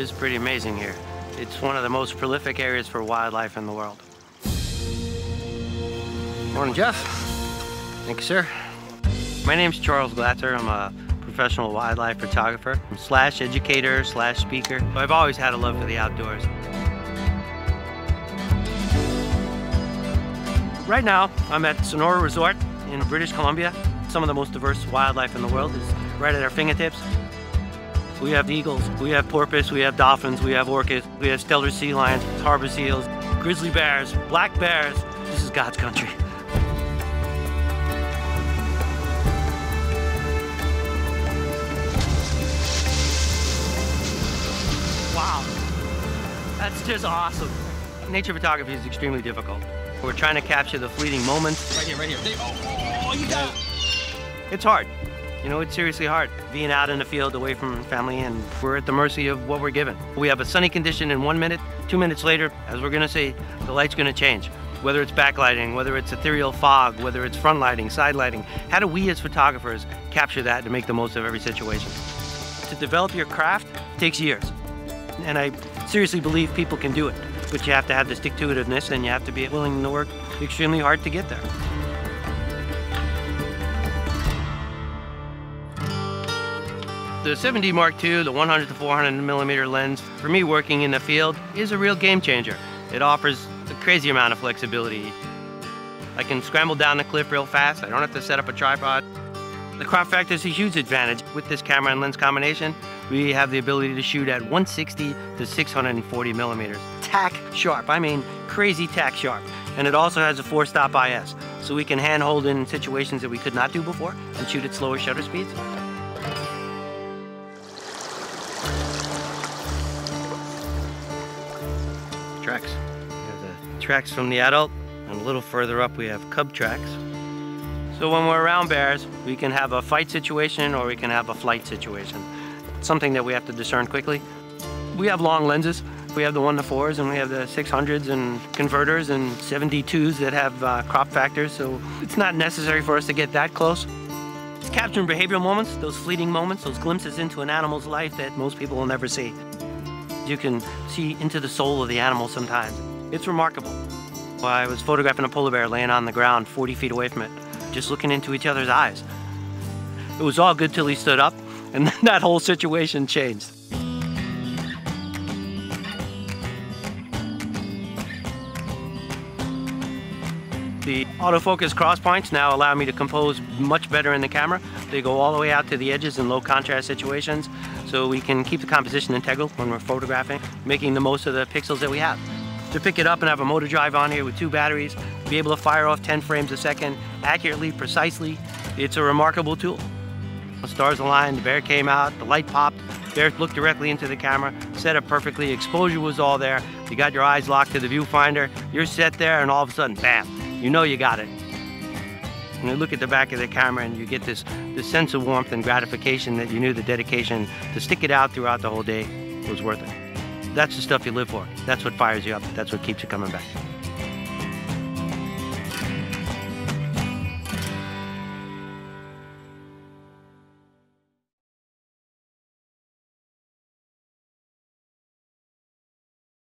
is pretty amazing here. It's one of the most prolific areas for wildlife in the world. Morning, Jeff. Thank you, sir. My name's Charles Glatzer. I'm a professional wildlife photographer, slash educator, slash speaker. I've always had a love for the outdoors. Right now, I'm at Sonora Resort in British Columbia. Some of the most diverse wildlife in the world is right at our fingertips. We have eagles, we have porpoise, we have dolphins, we have orcas, we have stellar sea lions, harbor seals, grizzly bears, black bears. This is God's country. Wow, that's just awesome. Nature photography is extremely difficult. We're trying to capture the fleeting moments. Right here, right here. Oh, you got it. It's hard. You know, it's seriously hard being out in the field away from family, and we're at the mercy of what we're given. We have a sunny condition in 1 minute, 2 minutes later, as we're gonna see, the light's gonna change. Whether it's backlighting, whether it's ethereal fog, whether it's front lighting, side lighting. How do we as photographers capture that to make the most of every situation? To develop your craft takes years. And I seriously believe people can do it. But you have to have the stick-to-itiveness, and you have to be willing to work extremely hard to get there. The 7D Mark II, the 100 to 400 millimeter lens, for me working in the field, is a real game changer. It offers a crazy amount of flexibility. I can scramble down the cliff real fast. I don't have to set up a tripod. The crop factor is a huge advantage. With this camera and lens combination, we have the ability to shoot at 160 to 640 millimeters. Tack sharp, I mean crazy tack sharp. And it also has a 4-stop IS, so we can handhold in situations that we could not do before and shoot at slower shutter speeds. Tracks. We have the tracks from the adult, and a little further up we have cub tracks. So when we're around bears, we can have a fight situation or we can have a flight situation. It's something that we have to discern quickly. We have long lenses. We have the 1-to-4s and we have the 600s and converters and 72s that have crop factors, so it's not necessary for us to get that close. Capturing behavioral moments, those fleeting moments, those glimpses into an animal's life that most people will never see. You can see into the soul of the animal sometimes. It's remarkable. I was photographing a polar bear laying on the ground 40 feet away from it, just looking into each other's eyes. It was all good till he stood up, and then that whole situation changed. The autofocus cross points now allow me to compose much better in the camera. They go all the way out to the edges in low contrast situations, so we can keep the composition integral when we're photographing, making the most of the pixels that we have. To pick it up and have a motor drive on here with 2 batteries, be able to fire off 10 frames a second accurately, precisely, it's a remarkable tool. The stars aligned, the bear came out, the light popped, bear looked directly into the camera, set up perfectly, exposure was all there, you got your eyes locked to the viewfinder, you're set there, and all of a sudden, bam, you know you got it. And you look at the back of the camera and you get this sense of warmth and gratification that you knew the dedication to stick it out throughout the whole day was worth it. That's the stuff you live for. That's what fires you up. That's what keeps you coming back.